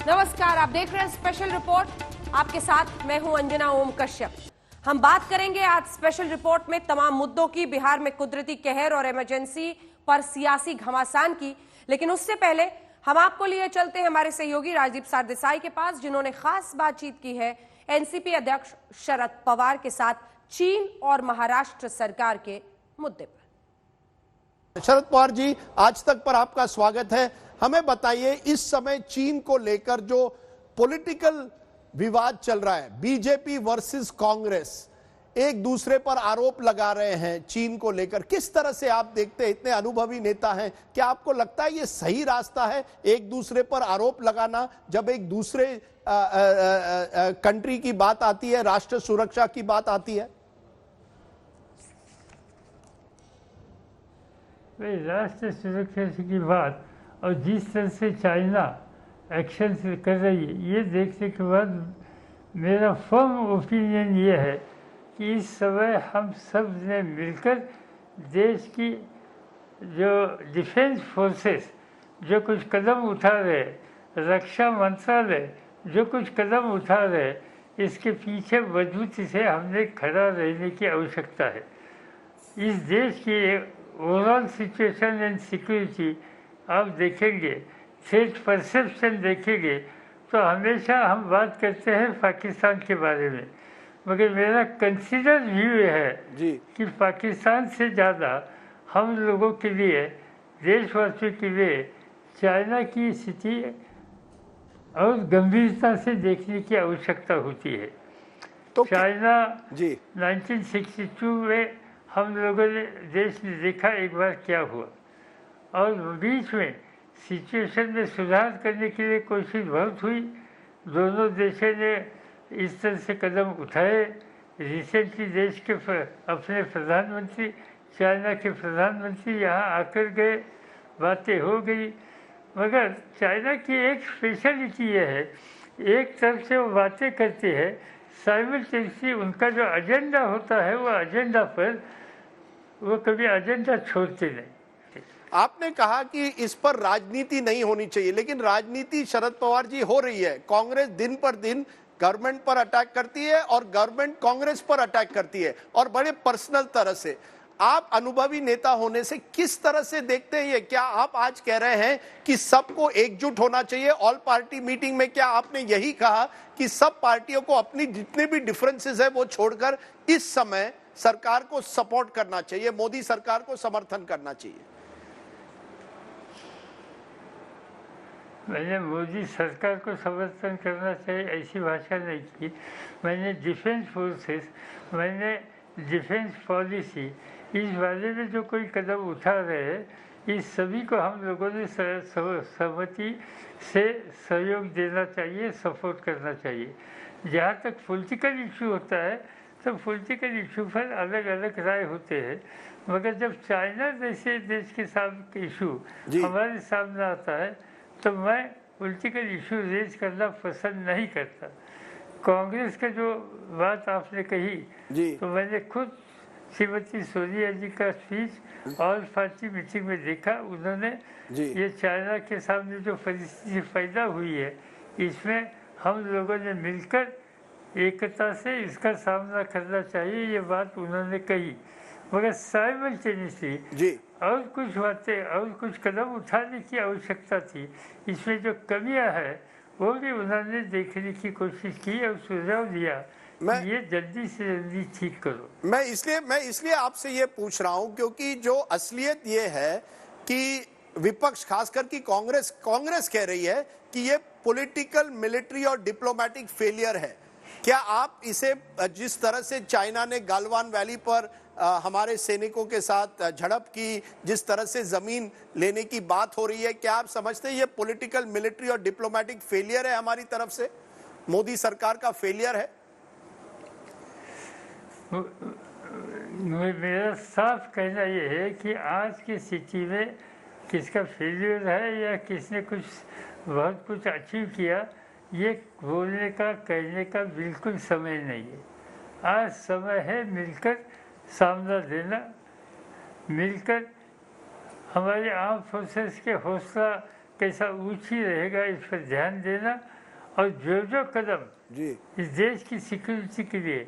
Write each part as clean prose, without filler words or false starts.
नमस्कार, आप देख रहे हैं स्पेशल रिपोर्ट। आपके साथ मैं हूं अंजना ओम कश्यप। हम बात करेंगे आज स्पेशल रिपोर्ट में तमाम मुद्दों की, बिहार में कुदरती कहर और इमरजेंसी पर सियासी घमासान की। लेकिन उससे पहले हम आपको लिए चलते हैं हमारे सहयोगी राजदीप सरदेसाई के पास, जिन्होंने खास बातचीत की है एनसीपी अध्यक्ष शरद पवार के साथ चीन और महाराष्ट्र सरकार के मुद्दे पर। शरद पवार जी, आज तक पर आपका स्वागत है। हमें बताइए, इस समय चीन को लेकर जो पॉलिटिकल विवाद चल रहा है, बीजेपी वर्सेस कांग्रेस एक दूसरे पर आरोप लगा रहे हैं चीन को लेकर, किस तरह से आप देखते हैं? इतने अनुभवी नेता हैं, क्या आपको लगता है ये सही रास्ता है एक दूसरे पर आरोप लगाना, जब एक दूसरे कंट्री की बात आती है, राष्ट्र सुरक्षा की बात आती है? राष्ट्र सुरक्षा की बात और जिस तरह से चाइना एक्शन कर रही है, ये देखने के बाद मेरा फर्म ओपिनियन ये है कि इस समय हम सब ने मिलकर देश की जो डिफेंस फोर्सेस जो कुछ कदम उठा रहे, रक्षा मंत्रालय जो कुछ कदम उठा रहे, इसके पीछे मजबूती से हमने खड़ा रहने की आवश्यकता है। इस देश की ओवरऑल सिचुएशन एंड सिक्योरिटी आप देखेंगे, थ्रेट परसेप्शन देखेंगे, तो हमेशा हम बात करते हैं पाकिस्तान के बारे में, मगर मेरा कंसिडर व्यू है जी कि पाकिस्तान से ज़्यादा हम लोगों के लिए, देशवासियों के लिए चाइना की स्थिति और गंभीरता से देखने की आवश्यकता होती है। तो चाइना जी 1962 में हम लोगों ने देश ने देखा एक बार क्या हुआ, और बीच में सिचुएशन में सुधार करने के लिए कोशिश बहुत हुई। दोनों देशों ने इस तरह से कदम उठाए। रिसेंटली देश के अपने प्रधानमंत्री, चाइना के प्रधानमंत्री यहाँ आकर गए, बातें हो गई। मगर चाइना की एक स्पेशलिटी ये है, एक तरफ से वो बातें करते हैं, साइमल्टेनियसली उनका जो एजेंडा होता है, वो एजेंडा पर वो कभी एजेंडा छोड़ते नहीं। आपने कहा कि इस पर राजनीति नहीं होनी चाहिए, लेकिन राजनीति शरद पवार जी हो रही है। कांग्रेस दिन पर दिन गवर्नमेंट पर अटैक करती है और गवर्नमेंट कांग्रेस पर अटैक करती है, और बड़े पर्सनल तरह से। आप अनुभवी नेता होने से किस तरह से देखते हैं ये? क्या आप आज कह रहे हैं कि सबको एकजुट होना चाहिए? ऑल पार्टी मीटिंग में क्या आपने यही कहा कि सब पार्टियों को अपनी जितने भी डिफरेंसेस है वो छोड़कर इस समय सरकार को सपोर्ट करना चाहिए, मोदी सरकार को समर्थन करना चाहिए? मैंने मोदी सरकार को समर्थन करना चाहिए ऐसी भाषा नहीं की। मैंने डिफेंस फोर्सेस, मैंने डिफेंस पॉलिसी, इस बारे में जो कोई कदम उठा रहे हैं, इस सभी को हम लोगों ने सहमति से सहयोग देना चाहिए, सपोर्ट करना चाहिए। जहाँ तक पॉलिटिकल इशू होता है, तो पॉलिटिकल इशू पर अलग अलग राय होते हैं, मगर जब चाइना जैसे देश के साथ इशू हमारे सामने आता है, तो मैं पॉलिटिकल इशू रेज करना पसंद नहीं करता। कांग्रेस का जो बात आपने कही तो मैंने खुद श्रीमती सोनिया जी का स्पीच ऑल पार्टी मीटिंग में देखा। उन्होंने ये चाइना के सामने जो परिस्थिति पैदा हुई है, इसमें हम लोगों ने मिलकर एकता से इसका सामना करना चाहिए, ये बात उन्होंने कही। मगर साइमल्टेनियसली और कुछ बातें और कुछ कदम उठाने की आवश्यकता थी। इसमें जो कमियां हैं वो भी उन्होंने देखने की कोशिश की और सुझाव दिया, ये जल्दी से जल्दी ठीक करो। मैं इसलिए आपसे ये पूछ रहा हूं क्योंकि जो असलियत ये है कि विपक्ष, खासकर की कांग्रेस कह रही है कि ये पॉलिटिकल, मिलिट्री और डिप्लोमेटिक फेलियर है। क्या आप इसे, जिस तरह से चाइना ने गालवान वैली पर हमारे सैनिकों के साथ झड़प की, जिस तरह से जमीन लेने की बात हो रही है, क्या आप समझते हैं ये पॉलिटिकल, मिलिट्री और डिप्लोमेटिक फेलियर है हमारी तरफ से? मोदी सरकार का फेलियर है? मेरा साफ कहना यह है कि आज की स्थिति में किसका फेलियर है या किसने कुछ बहुत कुछ अचीव किया, ये बोलने का, कहने का बिल्कुल समय नहीं है। आज समय है मिलकर सामना देना, मिलकर हमारे आर्म फोर्सेस के हौसला कैसा ऊंची रहेगा, इस पर ध्यान देना, और जो कदम जी इस देश की सिक्योरिटी के लिए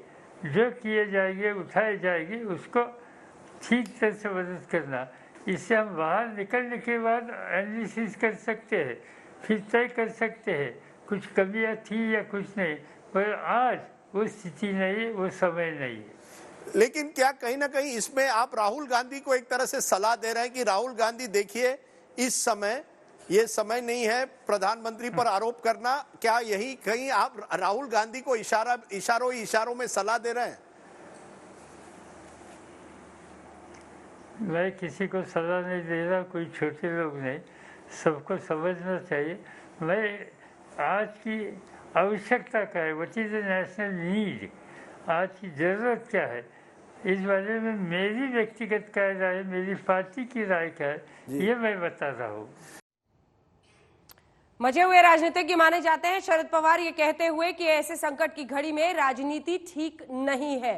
जो किए जाएंगे, उठाए जाएंगे, उसको ठीक तरह से मदद करना। इससे हम बाहर निकलने के बाद एनालिसिस कर सकते हैं, फिर तय कर सकते हैं कुछ कमियां थी या कुछ नहीं, पर आज वो स्थिति नहीं है, वो समय नहीं है। लेकिन क्या कहीं ना कहीं इसमें आप राहुल गांधी को एक तरह से सलाह दे रहे हैं कि राहुल गांधी देखिए, इस समय ये समय नहीं है प्रधानमंत्री पर आरोप करना, क्या यही कहीं आप राहुल गांधी को इशारों में सलाह दे रहे हैं? मैं किसी को सलाह नहीं दे रहा, कोई छोटे लोग नहीं, सबको समझना चाहिए। मैं आज की आवश्यकता क्या है, what is the national need, आज की ज़रूरत क्या है, इस बारे में मेरी व्यक्तिगत क्या राय है, मेरी पार्टी की राय क्या है, ये मैं बता रहा हूँ। मजे हुए राजनीतिज्ञ माने जाते हैं शरद पवार ये कहते हुए कि ऐसे संकट की घड़ी में राजनीति ठीक नहीं है।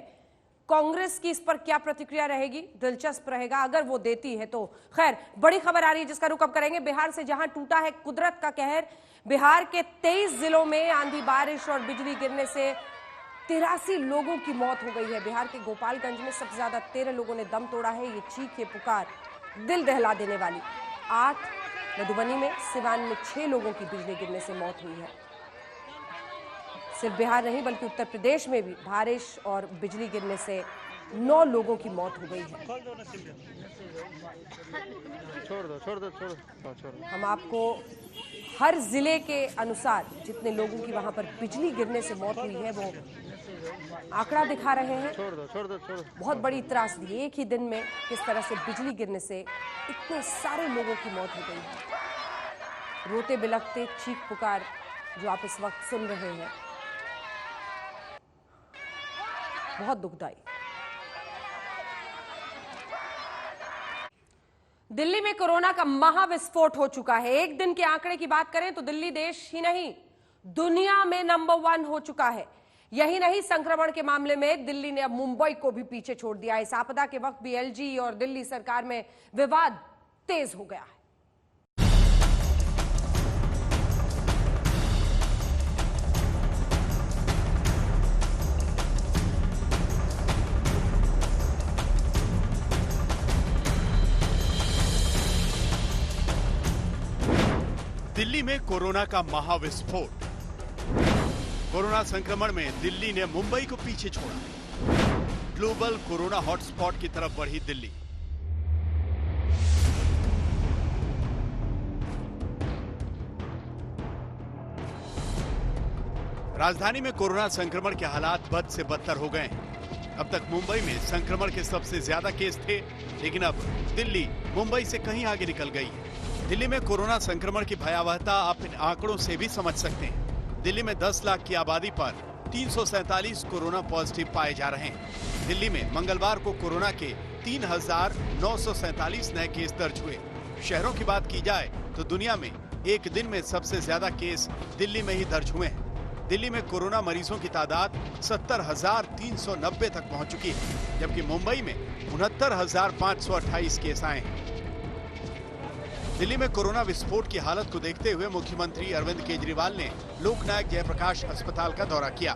कांग्रेस की इस पर क्या प्रतिक्रिया रहेगी, दिलचस्प रहेगा अगर वो देती है तो। खैर, बड़ी खबर आ रही है जिसका रुख अब करेंगे बिहार से, जहां टूटा है कुदरत का कहर। बिहार के 23 जिलों में आंधी बारिश और बिजली गिरने से 83 लोगों की मौत हो गई है। बिहार के गोपालगंज में सबसे ज्यादा 13 लोगों ने दम तोड़ा है। ये चीख, ये पुकार दिल दहला देने वाली। 8 मधुबनी में, सिवान में 6 लोगों की बिजली गिरने से मौत हुई है। सिर्फ बिहार नहीं बल्कि उत्तर प्रदेश में भी बारिश और बिजली गिरने से 9 लोगों की मौत हो गई है। छोड़ दो। हम आपको हर जिले के अनुसार जितने लोगों की वहां पर बिजली गिरने से मौत हुई है वो आंकड़ा दिखा रहे हैं। छोड़ दो। बहुत बड़ी त्रासदी, एक ही दिन में किस तरह से बिजली गिरने से इतने सारे लोगों की मौत हो गई है। रोते बिलखते चीख पुकार जो आप इस वक्त सुन रहे हैं, बहुत दुखदाई। दिल्ली में कोरोना का महाविस्फोट हो चुका है। एक दिन के आंकड़े की बात करें तो दिल्ली देश ही नहीं दुनिया में नंबर 1 हो चुका है। यही नहीं, संक्रमण के मामले में दिल्ली ने अब मुंबई को भी पीछे छोड़ दिया। इस आपदा के वक्त भी एलजी और दिल्ली सरकार में विवाद तेज हो गया है। दिल्ली में कोरोना का महाविस्फोट। कोरोना संक्रमण में दिल्ली ने मुंबई को पीछे छोड़ा। ग्लोबल कोरोना हॉटस्पॉट की तरफ बढ़ी दिल्ली। राजधानी में कोरोना संक्रमण के हालात बद से बदतर हो गए हैं। अब तक मुंबई में संक्रमण के सबसे ज्यादा केस थे, लेकिन अब दिल्ली मुंबई से कहीं आगे निकल गई है। दिल्ली में कोरोना संक्रमण की भयावहता आप इन आंकड़ों से भी समझ सकते हैं। दिल्ली में 10 लाख की आबादी पर 347 कोरोना पॉजिटिव पाए जा रहे हैं। दिल्ली में मंगलवार को कोरोना के 3,947 नए केस दर्ज हुए। शहरों की बात की जाए तो दुनिया में एक दिन में सबसे ज्यादा केस दिल्ली में ही दर्ज हुए हैं। दिल्ली में कोरोना मरीजों की तादाद 70,390 तक पहुंच चुकी है, जबकि मुंबई में 69,528 केस आए हैं। दिल्ली में कोरोना विस्फोट की हालत को देखते हुए मुख्यमंत्री अरविंद केजरीवाल ने लोकनायक जयप्रकाश अस्पताल का दौरा किया।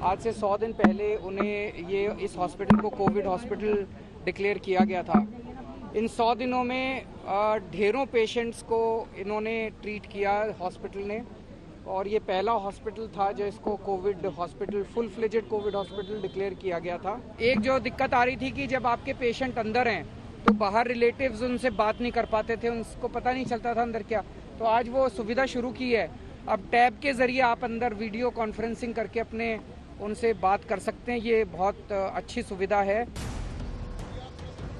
आज से 100 दिन पहले उन्हें इस हॉस्पिटल को कोविड हॉस्पिटल डिक्लेयर किया गया था। इन 100 दिनों में ढेरों पेशेंट्स को इन्होंने ट्रीट किया हॉस्पिटल ने, और ये पहला हॉस्पिटल था जो इसको Covid hospital, full fledged Covid hospital declare किया गया था। एक जो दिक्कत आ रही थी कि जब आपके पेशेंट अंदर हैं तो बाहर रिलेटिव्स उनसे बात नहीं कर पाते थे, उनको पता नहीं चलता था अंदर क्या। तो आज वो सुविधा शुरू की है। अब टैब के जरिए आप अंदर वीडियो कॉन्फ्रेंसिंग करके अपने उनसे बात कर सकते हैं। ये बहुत अच्छी सुविधा है।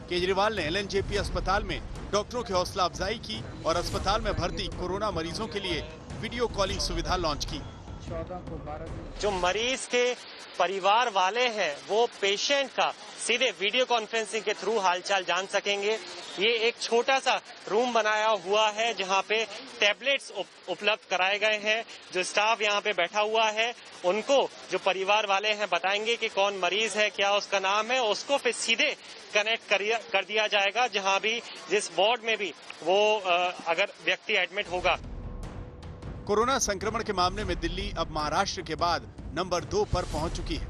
केजरीवाल ने एलएनजेपी अस्पताल में डॉक्टरों की हौसला अफजाई की और अस्पताल में भर्ती कोरोना मरीजों के लिए वीडियो कॉलिंग सुविधा लॉन्च की। 14 को 12 जो मरीज के परिवार वाले हैं वो पेशेंट का सीधे वीडियो कॉन्फ्रेंसिंग के थ्रू हालचाल जान सकेंगे। ये एक छोटा सा रूम बनाया हुआ है जहां पे टैबलेट्स उपलब्ध कराए गए हैं। जो स्टाफ यहां पे बैठा हुआ है उनको जो परिवार वाले हैं बताएंगे कि कौन मरीज है, क्या उसका नाम है, उसको फिर सीधे कनेक्ट कर दिया जाएगा जहां भी जिस वार्ड में भी वो अगर व्यक्ति एडमिट होगा। कोरोना संक्रमण के मामले में दिल्ली अब महाराष्ट्र के बाद नंबर 2 पर पहुंच चुकी है।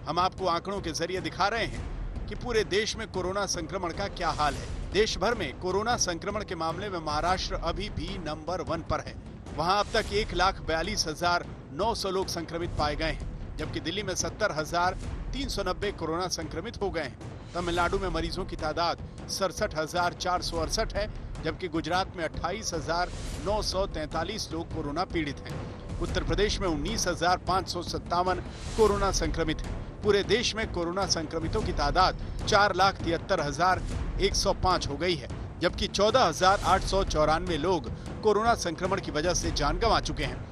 हम आपको आंकड़ों के जरिए दिखा रहे हैं कि पूरे देश में कोरोना संक्रमण का क्या हाल है। देश भर में कोरोना संक्रमण के मामले में महाराष्ट्र अभी भी नंबर 1 पर है। वहां अब तक 1,42,900 लोग संक्रमित पाए गए हैं, जबकि दिल्ली में 70,390 कोरोना संक्रमित हो गए हैं। तमिलनाडु में मरीजों की तादाद 67,468 है, जबकि गुजरात में 28,943 लोग कोरोना पीड़ित हैं। उत्तर प्रदेश में 19,557 कोरोना संक्रमित हैं। पूरे देश में कोरोना संक्रमितों की तादाद 4,73,105 हो गई है, जबकि 14,894 लोग कोरोना संक्रमण की वजह से जान गंवा चुके हैं।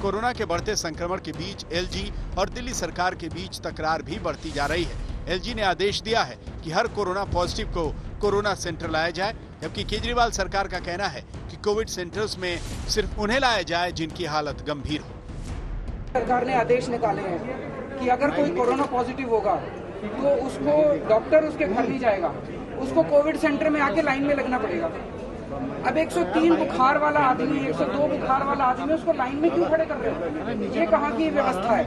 कोरोना के बढ़ते संक्रमण के बीच एलजी और दिल्ली सरकार के बीच तकरार भी बढ़ती जा रही है। एलजी ने आदेश दिया है कि हर कोरोना पॉजिटिव को कोरोना सेंटर लाया जाए, जबकि केजरीवाल सरकार का कहना है कि कोविड सेंटर्स में सिर्फ उन्हें लाया जाए जिनकी हालत गंभीर हो। सरकार ने आदेश निकाले हैं कि अगर कोई कोरोना पॉजिटिव होगा तो उसको डॉक्टर उसके घर नहीं जाएगा, उसको कोविड सेंटर में आके लाइन में लगना पड़ेगा। अब 103 बुखार वाला आदमी, 102 बुखार वाला आदमी उसको लाइन में क्यों खड़े कर रहे हैं? ये कहाँ की व्यवस्था है?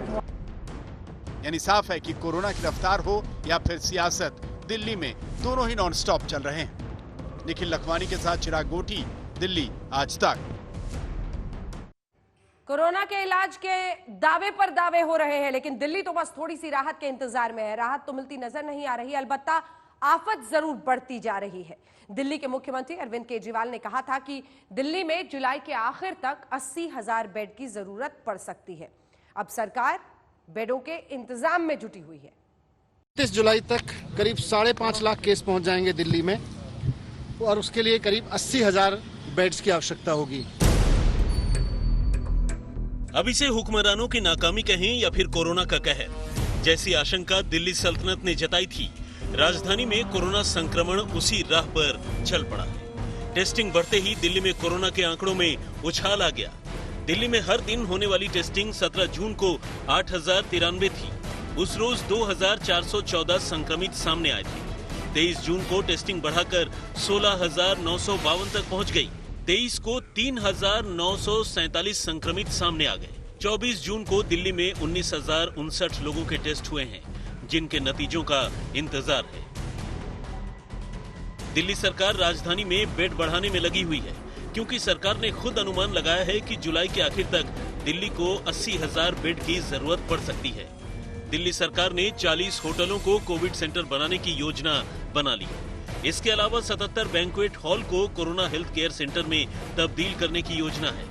यानी साफ है कि कोरोना की रफ्तार हो या फिर सियासत, दिल्ली में दोनों ही नॉन स्टॉप चल रहे हैं। निखिल लखवानी के साथ चिराग गोटी, दिल्ली आज तक। कोरोना के इलाज के दावे पर दावे हो रहे हैं, लेकिन दिल्ली तो बस थोड़ी सी राहत के इंतजार में है। राहत तो मिलती नजर नहीं आ रही, अलबत्ता आफत जरूर बढ़ती जा रही है। दिल्ली के मुख्यमंत्री अरविंद केजरीवाल ने कहा था कि दिल्ली में जुलाई के आखिर तक 80,000 बेड की जरूरत पड़ सकती है। अब सरकार बेडों के इंतजाम में जुटी हुई है। 30 जुलाई तक करीब 5.5 लाख केस पहुंच जाएंगे दिल्ली में, और उसके लिए करीब 80,000 बेड्स की आवश्यकता होगी। अब इसे हुक्मरानों की नाकामी कहें या फिर कोरोना का कहर, जैसी आशंका दिल्ली सल्तनत ने जताई थी, राजधानी में कोरोना संक्रमण उसी राह पर चल पड़ा है। टेस्टिंग बढ़ते ही दिल्ली में कोरोना के आंकड़ों में उछाल आ गया। दिल्ली में हर दिन होने वाली टेस्टिंग 17 जून को 8,093 थी। उस रोज 2,414 संक्रमित सामने आए थे। 23 जून को टेस्टिंग बढ़ाकर 16,952 तक पहुंच गई। 23 को 3,947 संक्रमित सामने आ गए। 24 जून को दिल्ली में 19,059 लोगों के टेस्ट हुए हैं, जिनके नतीजों का इंतजार है। दिल्ली सरकार राजधानी में बेड बढ़ाने में लगी हुई है, क्योंकि सरकार ने खुद अनुमान लगाया है कि जुलाई के आखिर तक दिल्ली को 80,000 बेड की जरूरत पड़ सकती है। दिल्ली सरकार ने 40 होटलों को कोविड सेंटर बनाने की योजना बना ली। इसके अलावा 77 बैंक्वेट हॉल को कोरोना हेल्थ केयर सेंटर में तब्दील करने की योजना है।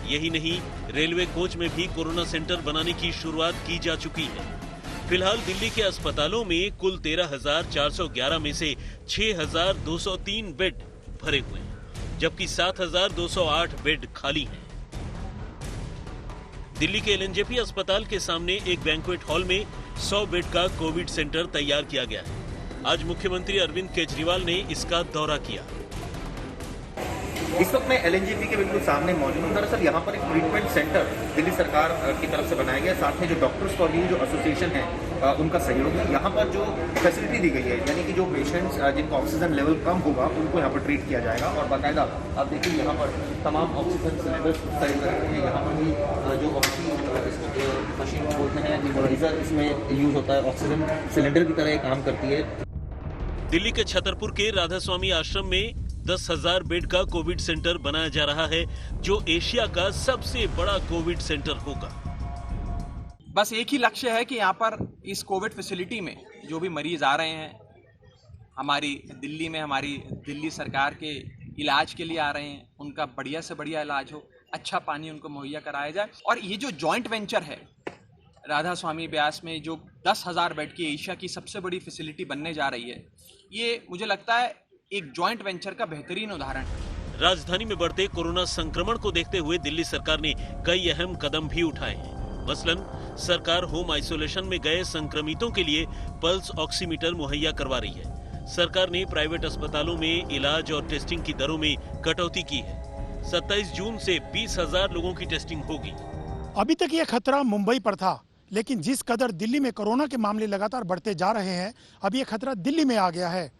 यही नहीं, रेलवे कोच में भी कोरोना सेंटर बनाने की शुरुआत की जा चुकी है। फिलहाल दिल्ली के अस्पतालों में कुल 13,411 में से 6,203 बेड भरे हुए हैं, जबकि 7,208 बेड खाली हैं। दिल्ली के एलएनजेपी अस्पताल के सामने एक बैंक्वेट हॉल में 100 बेड का कोविड सेंटर तैयार किया गया है। आज मुख्यमंत्री अरविंद केजरीवाल ने इसका दौरा किया। इस वक्त मैं एलएनजेपी के बिल्कुल सामने मौजूद हूँ। दरअसल यहाँ पर एक ट्रीटमेंट सेंटर दिल्ली सरकार की तरफ से बनाया गया, साथ में जो डॉक्टर्स फॉर यू जो एसोसिएशन है उनका सहयोग है। यहाँ पर जो फैसिलिटी दी गई है, यानी कि जो पेशेंट्स जिनका ऑक्सीजन लेवल कम होगा उनको यहाँ पर ट्रीट किया जाएगा। और बाकायदा आप देखिए यहाँ पर तमाम ऑक्सीजन सिलेंडर्स खरीद रहे हैं। यहाँ पर भी जो ऑक्सीजन मशीन बोलते हैं, नेबुलाइजर इसमें यूज होता है, ऑक्सीजन सिलेंडर की तरह काम करती है। दिल्ली के छतरपुर के राधा स्वामी आश्रम में 10,000 बेड का कोविड सेंटर बनाया जा रहा है, जो एशिया का सबसे बड़ा कोविड सेंटर होगा। बस एक ही लक्ष्य है कि यहाँ पर इस कोविड फैसिलिटी में जो भी मरीज आ रहे हैं, हमारी दिल्ली में हमारी दिल्ली सरकार के इलाज के लिए आ रहे हैं, उनका बढ़िया से बढ़िया इलाज हो, अच्छा पानी उनको मुहैया कराया जाए। और ये जो जॉइंट वेंचर है राधा स्वामी ब्यास में, जो 10,000 बेड की एशिया की सबसे बड़ी फैसिलिटी बनने जा रही है, ये मुझे लगता है एक जॉइंट वेंचर का बेहतरीन उदाहरण है। राजधानी में बढ़ते कोरोना संक्रमण को देखते हुए दिल्ली सरकार ने कई अहम कदम भी उठाए हैं। मसलन सरकार होम आइसोलेशन में गए संक्रमितों के लिए पल्स ऑक्सीमीटर मुहैया करवा रही है। सरकार ने प्राइवेट अस्पतालों में इलाज और टेस्टिंग की दरों में कटौती की है। 27 जून से 20,000 लोगों की टेस्टिंग होगी। अभी तक ये खतरा मुंबई पर था, लेकिन जिस कदर दिल्ली में कोरोना के मामले लगातार बढ़ते जा रहे हैं, अब ये खतरा दिल्ली में आ गया है।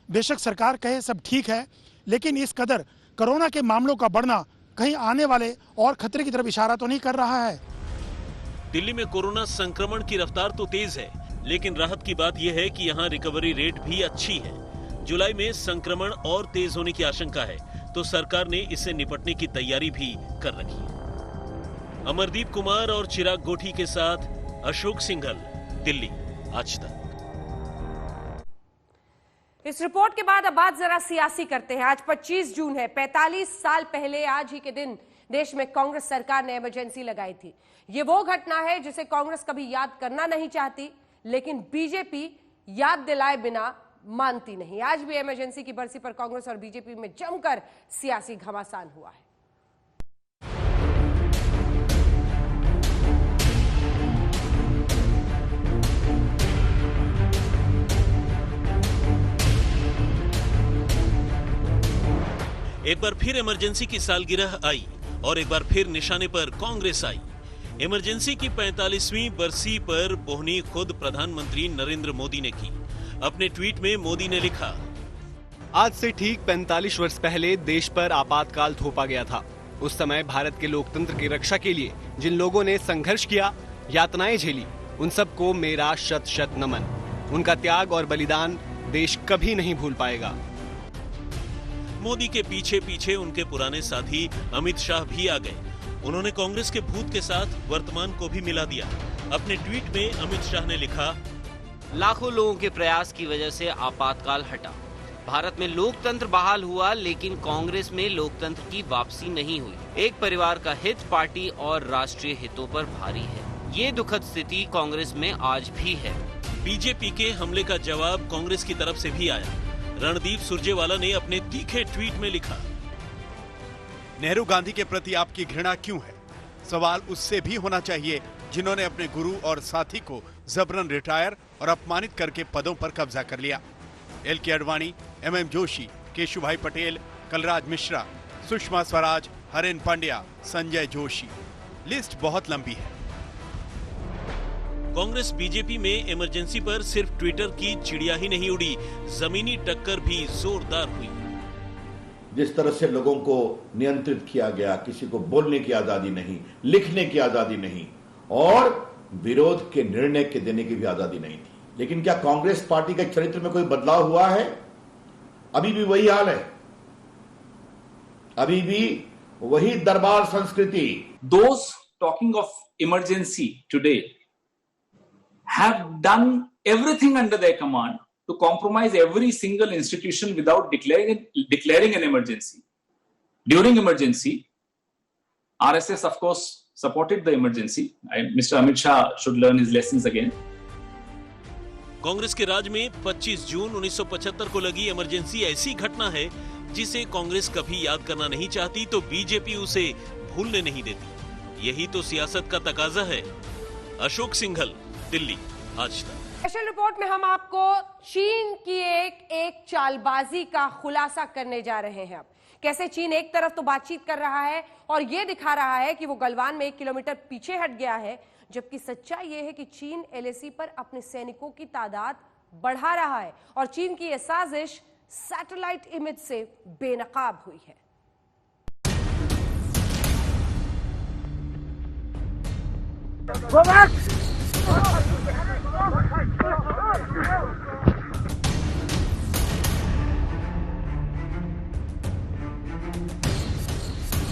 बेशक सरकार कहे सब ठीक है, लेकिन इस कदर कोरोना के मामलों का बढ़ना कहीं आने वाले और खतरे की तरफ इशारा तो नहीं कर रहा है। दिल्ली में कोरोना संक्रमण की रफ्तार तो तेज है, लेकिन राहत की बात यह है कि यहाँ रिकवरी रेट भी अच्छी है। जुलाई में संक्रमण और तेज होने की आशंका है, तो सरकार ने इससे निपटने की तैयारी भी कर रखी है। अमरदीप कुमार और चिराग गोठी के साथ अशोक सिंघल, दिल्ली आज तक। इस रिपोर्ट के बाद अब बात जरा सियासी करते हैं। आज 25 जून है। 45 साल पहले आज ही के दिन देश में कांग्रेस सरकार ने इमरजेंसी लगाई थी। ये वो घटना है जिसे कांग्रेस कभी याद करना नहीं चाहती, लेकिन बीजेपी याद दिलाए बिना मानती नहीं। आज भी इमरजेंसी की बरसी पर कांग्रेस और बीजेपी में जमकर सियासी घमासान हुआ है। एक बार फिर इमरजेंसी की सालगिरह आई और एक बार फिर निशाने पर कांग्रेस आई। इमरजेंसी की 45वीं बरसी पर बोहनी खुद प्रधानमंत्री नरेंद्र मोदी ने की। अपने ट्वीट में मोदी ने लिखा, आज से ठीक 45 वर्ष पहले देश पर आपातकाल थोपा गया था। उस समय भारत के लोकतंत्र की रक्षा के लिए जिन लोगों ने संघर्ष किया, यातनाएं झेली, उन सबको मेरा शत शत नमन। उनका त्याग और बलिदान देश कभी नहीं भूल पाएगा। मोदी के पीछे पीछे उनके पुराने साथी अमित शाह भी आ गए। उन्होंने कांग्रेस के भूत के साथ वर्तमान को भी मिला दिया। अपने ट्वीट में अमित शाह ने लिखा, लाखों लोगों के प्रयास की वजह से आपातकाल हटा। भारत में लोकतंत्र बहाल हुआ, लेकिन कांग्रेस में लोकतंत्र की वापसी नहीं हुई। एक परिवार का हित पार्टी और राष्ट्रीय हितों पर भारी है। ये दुखद स्थिति कांग्रेस में आज भी है। बीजेपी के हमले का जवाब कांग्रेस की तरफ से भी आया। रणदीप सुरजेवाला ने अपने तीखे ट्वीट में लिखा, नेहरू गांधी के प्रति आपकी घृणा क्यों है? सवाल उससे भी होना चाहिए जिन्होंने अपने गुरु और साथी को जबरन रिटायर और अपमानित करके पदों पर कब्जा कर लिया। एल.के. आडवाणी, एम.एम. जोशी, केशुभाई पटेल, कलराज मिश्रा, सुषमा स्वराज, हरेन पांड्या, संजय जोशी, लिस्ट बहुत लंबी है। कांग्रेस बीजेपी में इमरजेंसी पर सिर्फ ट्विटर की चिड़िया ही नहीं उड़ी, जमीनी टक्कर भी जोरदार हुई। जिस तरह से लोगों को नियंत्रित किया गया, किसी को बोलने की आजादी नहीं, लिखने की आजादी नहीं और विरोध के निर्णय के देने की भी आजादी नहीं थी। लेकिन क्या कांग्रेस पार्टी के चरित्र में कोई बदलाव हुआ है? अभी भी वही हाल है, अभी भी वही दरबार संस्कृति। Those talking of emergency today have done everything under their command to compromise every single institution without declaring an emergency. During emergency, RSS of course supported the emergency. Mr. Amit Shah should learn his lessons again. Congress के राज में 25 जून 1975 को लगी emergency ऐसी घटना है जिसे कांग्रेस कभी याद करना नहीं चाहती, तो बीजेपी उसे भूलने नहीं देती। यही तो सियासत का तकाजा है। अशोक सिंघल, दिल्ली आज तक। स्पेशल रिपोर्ट में हम आपको चीन की एक चालबाजी का खुलासा करने जा रहे हैं। अब कैसे चीन एक तरफ तो बातचीत कर रहा है और ये दिखा रहा है कि वो गलवान में 1 किलोमीटर पीछे हट गया है, जबकि सच्चाई ये है कि चीन एलएसी पर अपने सैनिकों की तादाद बढ़ा रहा है और चीन की यह साजिश सैटेलाइट इमेज से बेनकाब हुई है।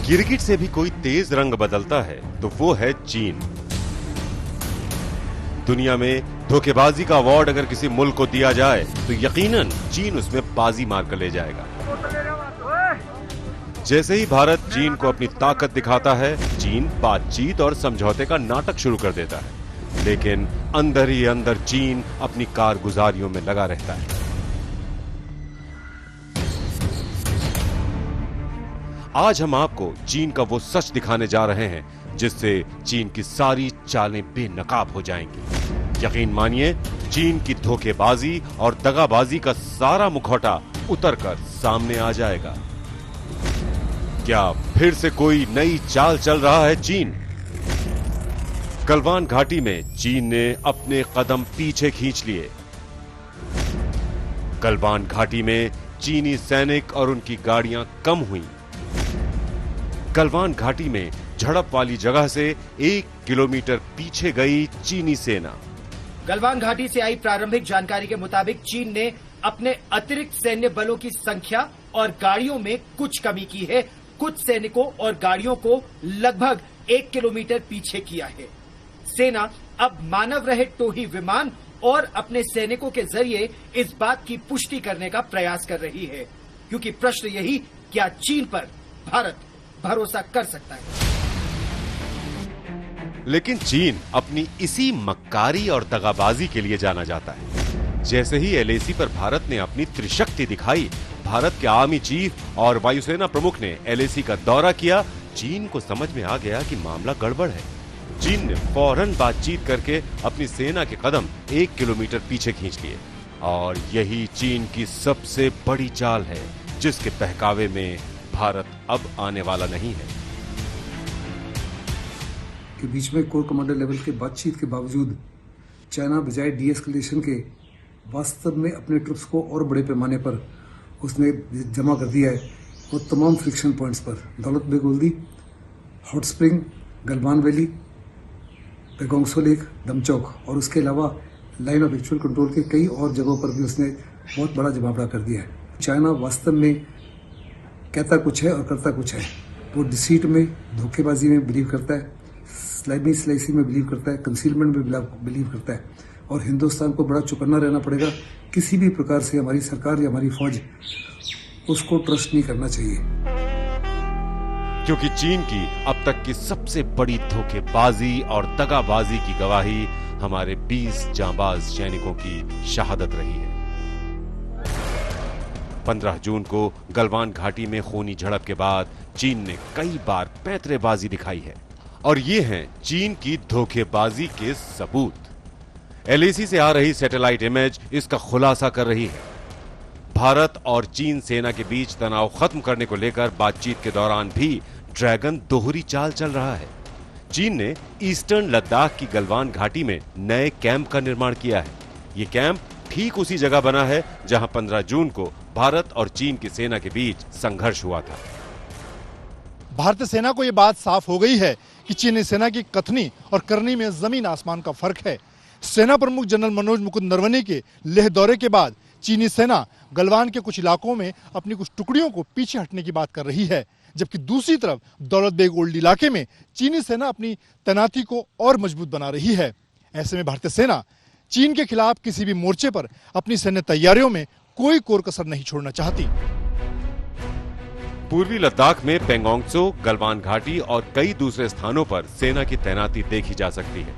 गिरगिट से भी कोई तेज रंग बदलता है तो वो है चीन। दुनिया में धोखेबाजी का अवार्ड अगर किसी मुल्क को दिया जाए तो यकीनन चीन उसमें बाजी मारकर ले जाएगा। जैसे ही भारत चीन को अपनी ताकत दिखाता है, चीन बातचीत और समझौते का नाटक शुरू कर देता है, लेकिन अंदर ही अंदर चीन अपनी कारगुजारियों में लगा रहता है। आज हम आपको चीन का वो सच दिखाने जा रहे हैं जिससे चीन की सारी चालें बेनकाब हो जाएंगी। यकीन मानिए, चीन की धोखेबाजी और दगाबाजी का सारा मुखौटा उतरकर सामने आ जाएगा। क्या फिर से कोई नई चाल चल रहा है चीन? गलवान घाटी में चीन ने अपने कदम पीछे खींच लिए। गलवान घाटी में चीनी सैनिक और उनकी गाड़ियां कम हुई। गलवान घाटी में झड़प वाली जगह से 1 किलोमीटर पीछे गई चीनी सेना। गलवान घाटी से आई प्रारंभिक जानकारी के मुताबिक चीन ने अपने अतिरिक्त सैन्य बलों की संख्या और गाड़ियों में कुछ कमी की है। कुछ सैनिकों और गाड़ियों को लगभग 1 किलोमीटर पीछे किया है। सेना अब मानव रहित टोही विमान और अपने सैनिकों के जरिए इस बात की पुष्टि करने का प्रयास कर रही है, क्योंकि प्रश्न यही, क्या चीन पर भारत भरोसा कर सकता है? लेकिन चीन अपनी इसी मक्कारी और दगाबाजी के लिए जाना जाता है। जैसे ही LAC पर भारत ने अपनी त्रिशक्ति दिखाई, भारत के आर्मी चीफ और वायुसेना प्रमुख ने LAC का दौरा किया, चीन को समझ में आ गया कि मामला गड़बड़ है। चीन ने फौरन बातचीत करके अपनी सेना के कदम 1 किलोमीटर पीछे खींच लिए और यही चीन की सबसे बड़ी चाल है, जिसके बहकावे में भारत अब आने वाला नहीं है। के बीच में कोर कमांडर लेवल के बातचीत के बावजूद चाइना बजाय डीएस्केलेशन के वास्तव में अपने ट्रुप्स को और बड़े पैमाने पर उसने जमा कर दिया है। वो तमाम फ्रिक्शन पॉइंट्स पर Daulat Beg Oldi, hot spring, Galwan valley, Pangong Tso lake, Demchok और उसके अलावा लाइन ऑफ एक्चुअल कंट्रोल के कई और जगहों पर भी उसने बहुत बड़ा जवाबड़ा कर दिया है। चाइना वास्तव में कहता कुछ है और करता कुछ है। वो डिसीट में, धोखेबाजी में बिलीव करता है, स्लाइसी में बिलीव करता है, कंसीलमेंट में बिलीव करता है और हिंदुस्तान को बड़ा चौकन्ना रहना पड़ेगा। किसी भी प्रकार से हमारी सरकार या हमारी फौज उसको ट्रस्ट नहीं करना चाहिए, क्योंकि चीन की अब तक की सबसे बड़ी धोखेबाजी और दगाबाजी की गवाही हमारे 20 जांबाज सैनिकों की शहादत रही है। 15 जून को गलवान घाटी में खूनी झड़प के बाद चीन ने कई बार पैंतरेबाजी दिखाई है और ये हैं चीन की धोखेबाजी के सबूत। LAC से आ रही सैटेलाइट इमेज इसका खुलासा कर रही है। भारत और चीन सेना के बीच तनाव खत्म करने को लेकर बातचीत के दौरान भी ड्रैगन दोहरी चाल चल रहा है। चीन ने ईस्टर्न लद्दाख की गलवान घाटी में नए कैंप का निर्माण किया है। ये कैंप ठीक उसी जगह बना है जहां 15 जून को भारत और चीन की सेना के बीच संघर्ष हुआ था। भारतीय सेना को यह बात साफ हो गई है कि चीनी सेना की कथनी और करनी में जमीन आसमान का फर्क है। सेना प्रमुख जनरल मनोज मुकुंद नरवणे के लेह दौरे के बाद चीनी सेना गलवान के कुछ इलाकों में अपनी कुछ टुकड़ियों को पीछे हटने की बात कर रही है, जबकि दूसरी तरफ दौलत बेग ओल्डी इलाके में चीनी सेना अपनी तैनाती को और मजबूत बना रही है। ऐसे में भारतीय सेना चीन के खिलाफ किसी भी मोर्चे पर अपनी सैन्य तैयारियों में कोई कोर कसर नहीं छोड़ना चाहती। पूर्वी लद्दाख में पेंगोंगसो, गलवान घाटी और कई दूसरे स्थानों पर सेना की तैनाती देखी जा सकती है।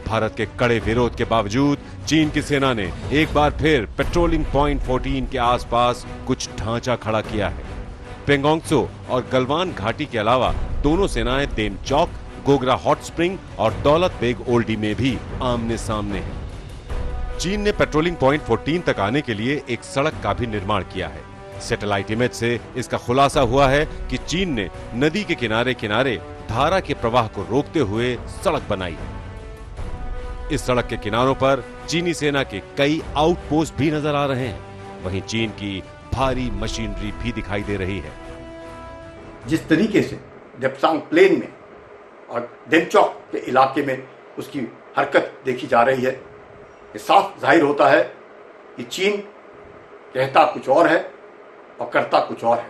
भारत के कड़े विरोध के बावजूद चीन की सेना ने एक बार फिर पेट्रोलिंग पॉइंट 14 के आसपास कुछ ढांचा खड़ा किया है। पेंगोंगसो और गलवान घाटी के अलावा दोनों सेनाएं देमचौक, गोगरा हॉट स्प्रिंग और दौलत बेग ओल्डी में भी आमने सामने हैं। चीन ने पेट्रोलिंग पॉइंट 14 तक आने के लिए एक सड़क का भी निर्माण किया है। सैटेलाइट इमेज से इसका खुलासा हुआ है कि चीन ने नदी के किनारे किनारे धारा के प्रवाह को रोकते हुए सड़क बनाई है। इस सड़क के किनारों पर चीनी सेना के कई आउटपोस्ट भी नजर आ रहे हैं। वहीं चीन की भारी मशीनरी भी दिखाई दे रही है। जिस तरीके से डेप्सांग प्लेन में और देमचौक के इलाके में उसकी हरकत देखी जा रही है, ये साफ जाहिर होता है कि चीन कहता कुछ और है और करता कुछ और है।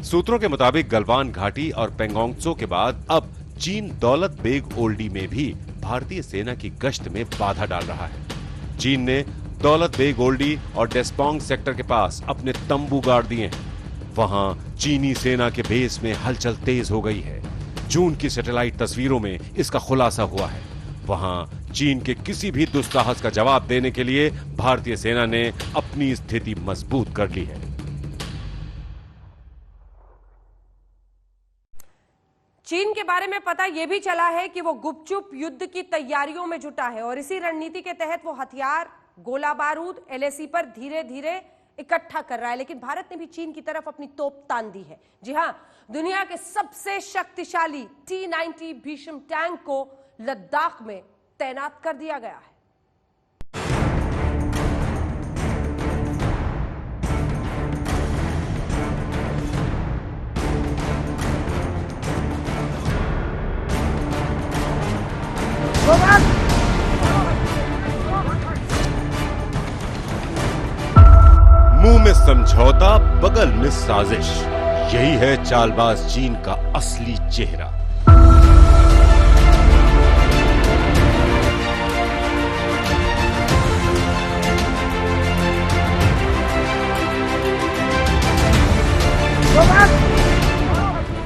सूत्रों के मुताबिक गलवान घाटी और पेंगोंगसो के बाद अब चीन दौलत बेग ओल्डी में भी भारतीय सेना की गश्त में बाधा डाल रहा है। चीन ने दौलत बेग ओल्डी और डेस्पोंग सेक्टर के पास अपने तंबू गाड़ दिए हैं। वहां चीनी सेना के बेस में हलचल तेज हो गई है। जून की सैटेलाइट तस्वीरों में इसका खुलासा हुआ है। वहां चीन के किसी भी दुस्साहस का जवाब देने के लिए भारतीय सेना ने अपनी स्थिति मजबूत कर ली है। चीन के बारे में पता यह भी चला है कि वो गुपचुप युद्ध की तैयारियों में जुटा है और इसी रणनीति के तहत वो हथियार, गोला बारूद LAC पर धीरे धीरे इकट्ठा कर रहा है। लेकिन भारत ने भी चीन की तरफ अपनी तोप तान दी है। जी हां, दुनिया के सबसे शक्तिशाली T-90 भीष्म टैंक को लद्दाख में तैनात कर दिया गया है। मुंह में समझौता, बगल में साजिश, यही है चालबाज चीन का असली चेहरा।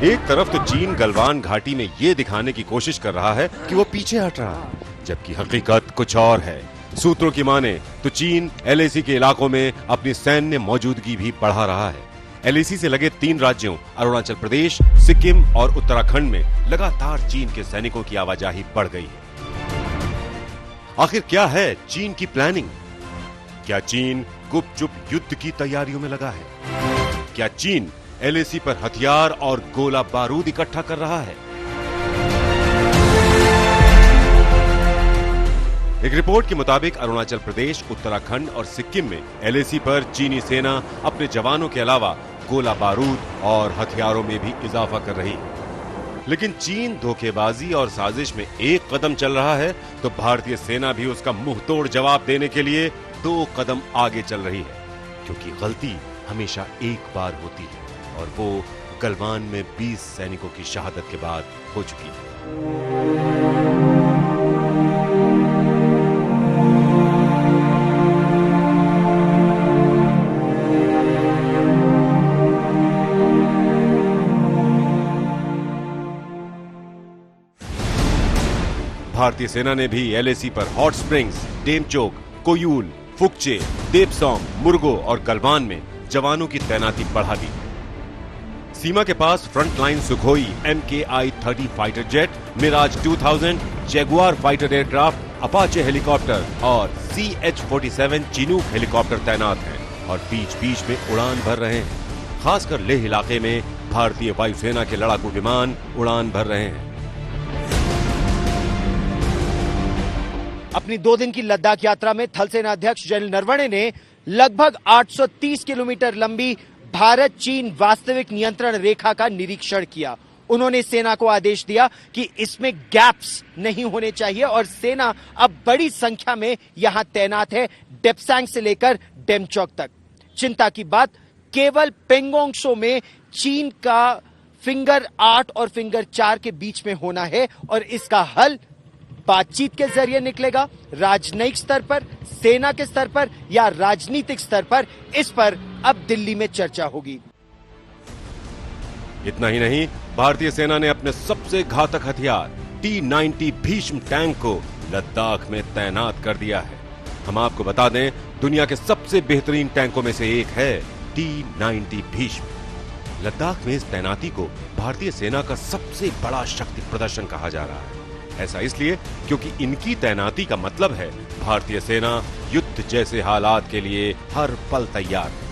एक तरफ तो चीन गलवान घाटी में ये दिखाने की कोशिश कर रहा है कि वो पीछे हट रहा है, जबकि हकीकत कुछ और है। सूत्रों की माने तो चीन LAC के इलाकों में अपनी सैन्य मौजूदगी भी बढ़ा रहा है। LAC से लगे 3 राज्यों अरुणाचल प्रदेश, सिक्किम और उत्तराखंड में लगातार चीन के सैनिकों की आवाजाही बढ़ गई है। आखिर क्या है चीन की प्लानिंग? क्या चीन गुपचुप युद्ध की तैयारियों में लगा है? क्या चीन LAC पर हथियार और गोला बारूद इकट्ठा कर रहा है? एक रिपोर्ट के मुताबिक अरुणाचल प्रदेश, उत्तराखंड और सिक्किम में LAC पर चीनी सेना अपने जवानों के अलावा गोला बारूद और हथियारों में भी इजाफा कर रही है। लेकिन चीन धोखेबाजी और साजिश में एक कदम चल रहा है तो भारतीय सेना भी उसका मुंहतोड़ जवाब देने के लिए 2 कदम आगे चल रही है, क्योंकि गलती हमेशा एक बार होती है और वो गलवान में 20 सैनिकों की शहादत के बाद हो चुकी है। भारतीय सेना ने भी LAC पर हॉट स्प्रिंग्स, डेमचोक, कोयूल, फुकचे, देपसोंग, मुर्गो और गलवान में जवानों की तैनाती बढ़ा दी। सीमा के पास frontline Sukhoi MKI-30 fighter jet, Mirage 2000, Jaguar fighter aircraft, Apache helicopter और CH-47 चिनूक हेलीकॉप्टर तैनात हैं और बीच बीच में उड़ान भर रहे हैं। खासकर लेह इलाके में भारतीय वायुसेना के लड़ाकू विमान उड़ान भर रहे हैं। अपनी 2 दिन की लद्दाख यात्रा में थल सेना अध्यक्ष जनरल नरवणे ने लगभग 830 किलोमीटर लंबी भारत चीन वास्तविक नियंत्रण रेखा का निरीक्षण किया। उन्होंने सेना को आदेश दिया कि इसमें गैप्स नहीं होने चाहिए और सेना अब बड़ी संख्या में यहां तैनात है, डेप्सैंग से लेकर डेमचौक तक। चिंता की बात केवल पेंगोंग त्सो में चीन का फिंगर 8 और फिंगर 4 के बीच में होना है और इसका हल बातचीत के जरिए निकलेगा। राजनयिक स्तर पर, सेना के स्तर पर या राजनीतिक स्तर पर, इस पर अब दिल्ली में चर्चा होगी। इतना ही नहीं, भारतीय सेना ने अपने सबसे घातक हथियार T-90 भीष्म टैंक को लद्दाख में तैनात कर दिया है। हम आपको बता दें, दुनिया के सबसे बेहतरीन टैंकों में से एक है T-90 भीष्म। लद्दाख में इस तैनाती को भारतीय सेना का सबसे बड़ा शक्ति प्रदर्शन कहा जा रहा है। ऐसा इसलिए क्योंकि इनकी तैनाती का मतलब है भारतीय सेना युद्ध जैसे हालात के लिए हर पल तैयार है।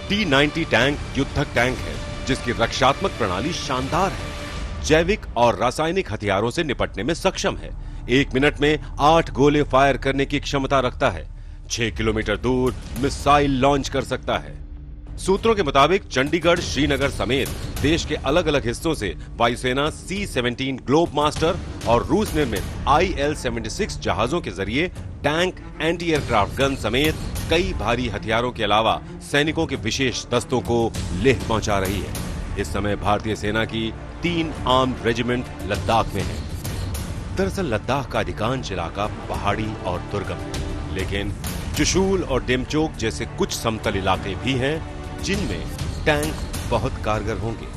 T-90 टैंक युद्धक टैंक है जिसकी रक्षात्मक प्रणाली शानदार है। जैविक और रासायनिक हथियारों से निपटने में सक्षम है। 1 मिनट में 8 गोले फायर करने की क्षमता रखता है। 6 किलोमीटर दूर मिसाइल लॉन्च कर सकता है। सूत्रों के मुताबिक चंडीगढ़, श्रीनगर समेत देश के अलग अलग हिस्सों से वायुसेना C-17 ग्लोब मास्टर और रूस निर्मित IL-76 जहाजों के जरिए टैंक, एंटी एयरक्राफ्ट गन समेत कई भारी हथियारों के अलावा सैनिकों के विशेष दस्तों को लेह पहुंचा रही है। इस समय भारतीय सेना की 3 आर्म्ड रेजिमेंट लद्दाख में है। दरअसल लद्दाख का अधिकांश इलाका पहाड़ी और दुर्गम है, लेकिन चुशूल और डेमचोक जैसे कुछ समतल इलाके भी हैं जिनमें टैंक बहुत कारगर होंगे।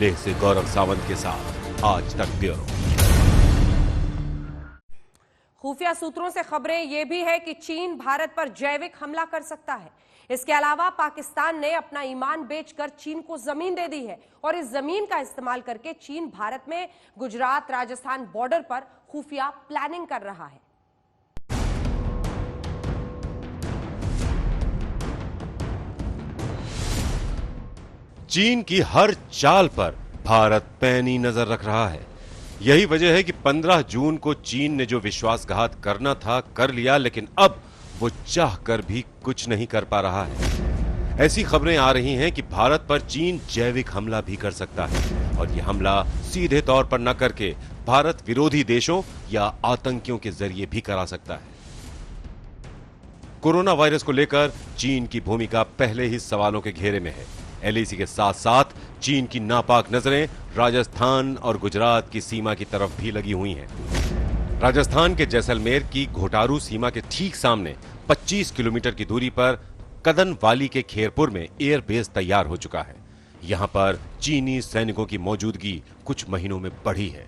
लेह से गौरव सावंत के साथ आज तक ब्यूरो। खुफिया सूत्रों से खबरें ये भी है कि चीन भारत पर जैविक हमला कर सकता है। इसके अलावा पाकिस्तान ने अपना ईमान बेचकर चीन को जमीन दे दी है और इस जमीन का इस्तेमाल करके चीन भारत में गुजरात राजस्थान बॉर्डर पर खुफिया प्लानिंग कर रहा है। चीन की हर चाल पर भारत पैनी नजर रख रहा है। यही वजह है कि 15 जून को चीन ने जो विश्वासघात करना था कर लिया, लेकिन अब वो चाहकर भी कुछ नहीं कर पा रहा है। ऐसी खबरें आ रही हैं कि भारत पर चीन जैविक हमला भी कर सकता है और यह हमला सीधे तौर पर न करके भारत विरोधी देशों या आतंकियों के जरिए भी करा सकता है। कोरोना वायरस को लेकर चीन की भूमिका पहले ही सवालों के घेरे में है। एलएसी के साथ साथ चीन की नापाक नजरें राजस्थान और गुजरात की सीमा की तरफ भी लगी हुई हैं। राजस्थान के जैसलमेर की घोटारू सीमा के ठीक सामने 25 किलोमीटर की दूरी पर कदनवाली के खेरपुर में एयरबेस तैयार हो चुका है। यहां पर चीनी सैनिकों की मौजूदगी कुछ महीनों में बढ़ी है।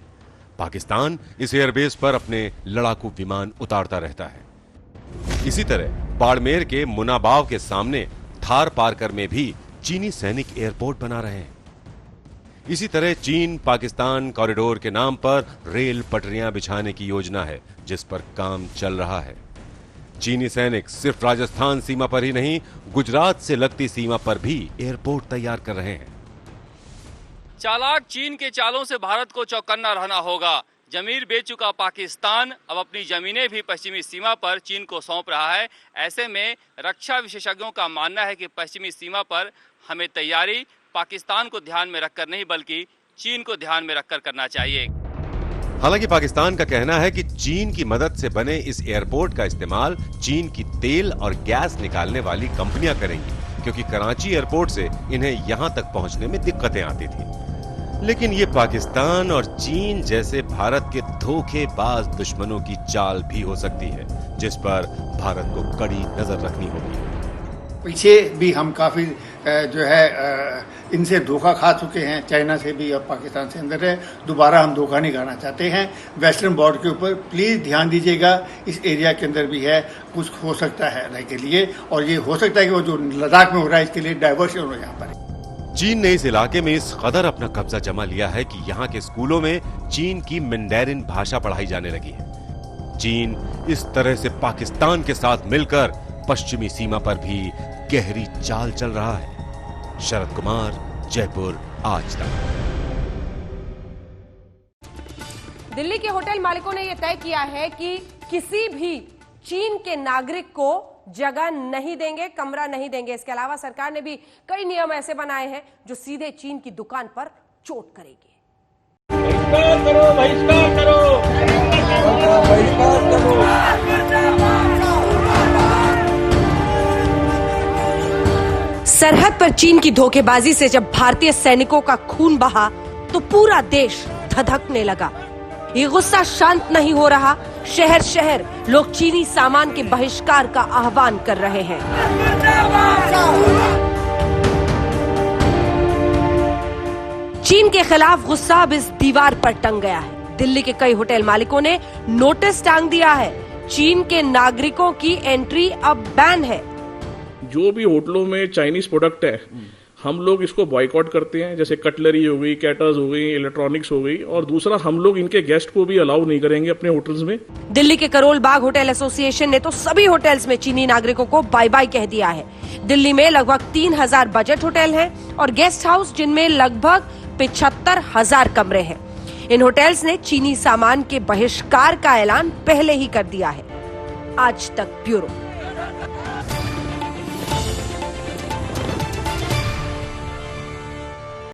पाकिस्तान इस एयरबेस पर अपने लड़ाकू विमान उतारता रहता है। इसी तरह बाड़मेर के मुनाबाव के सामने थार पार्कर में भी चीनी सैनिक एयरपोर्ट बना रहे हैं। इसी तरह चीन पाकिस्तान कॉरिडोर के नाम पर रेल पटरियां बिछाने की योजना है, जिस पर काम चल रहा है। चीनी सैनिक सिर्फ राजस्थान सीमा पर ही नहीं, गुजरात से लगती सीमा पर भी एयरपोर्ट तैयार कर रहे हैं। चालाक चीन के चालों से भारत को चौकन्ना रहना होगा। जमीन बेच चुका पाकिस्तान अब अपनी जमीनें भी पश्चिमी सीमा पर चीन को सौंप रहा है। ऐसे में रक्षा विशेषज्ञों का मानना है कि पश्चिमी सीमा पर हमें तैयारी पाकिस्तान को ध्यान में रखकर नहीं बल्कि चीन को ध्यान में रखकर करना चाहिए। हालांकि पाकिस्तान का कहना है कि चीन की मदद से बने इस एयरपोर्ट का इस्तेमाल चीन की तेल और गैस निकालने वाली कंपनियां करेंगी, क्योंकि कराची एयरपोर्ट से इन्हें यहां तक पहुंचने में दिक्कतें आती थी। लेकिन ये पाकिस्तान और चीन जैसे भारत के धोखेबाज दुश्मनों की चाल भी हो सकती है, जिस पर भारत को कड़ी नजर रखनी होगी। पीछे भी हम काफी जो है इनसे धोखा खा चुके हैं, चाइना से भी और पाकिस्तान से अंदर है। दोबारा हम धोखा नहीं खाना चाहते हैं। वेस्टर्न बॉर्डर के ऊपर प्लीज ध्यान दीजिएगा, इस एरिया के अंदर भी है, कुछ हो सकता है रहने के लिए, और ये हो सकता है कि वो जो लद्दाख में हो रहा है इसके लिए डाइवर्शन हो यहाँ पर। चीन ने इस इलाके में इस कदर अपना कब्जा जमा लिया है कि यहाँ के स्कूलों में चीन की मैंडेरिन भाषा पढ़ाई जाने लगी है। चीन इस तरह से पाकिस्तान के साथ मिलकर पश्चिमी सीमा पर भी गहरी चाल चल रहा है। शरद कुमार, जयपुर, आज तक। दिल्ली के होटल मालिकों ने यह तय किया है कि किसी भी चीन के नागरिक को जगह नहीं देंगे, कमरा नहीं देंगे। इसके अलावा सरकार ने भी कई नियम ऐसे बनाए हैं जो सीधे चीन की दुकान पर चोट करेंगे। बहिष्कार करो, बहिष्कार करो, बहिष्कार करो। सरहद पर चीन की धोखेबाजी से जब भारतीय सैनिकों का खून बहा तो पूरा देश धधकने लगा। ये गुस्सा शांत नहीं हो रहा। शहर शहर लोग चीनी सामान के बहिष्कार का आह्वान कर रहे हैं। चीन के खिलाफ गुस्सा अब इस दीवार पर टंग गया है। दिल्ली के कई होटल मालिकों ने नोटिस टांग दिया है। चीन के नागरिकों की एंट्री अब बैन है। जो भी होटलों में चाइनीज प्रोडक्ट है हम लोग इसको बॉयकॉट करते हैं, जैसे कटलरी हो गई, कैटर्स हो गई, इलेक्ट्रॉनिक्स हो गई, और दूसरा हम लोग इनके गेस्ट को भी अलाउ नहीं करेंगे अपने होटल्स में। दिल्ली के करोल बाग होटल एसोसिएशन ने तो सभी होटल्स में चीनी नागरिकों को बाय बाय कह दिया है। दिल्ली में लगभग 3000 बजट होटल हैं और गेस्ट हाउस जिनमें लगभग 75,000 कमरे हैं। इन होटल्स ने चीनी सामान के बहिष्कार का ऐलान पहले ही कर दिया है। आज तक ब्यूरो।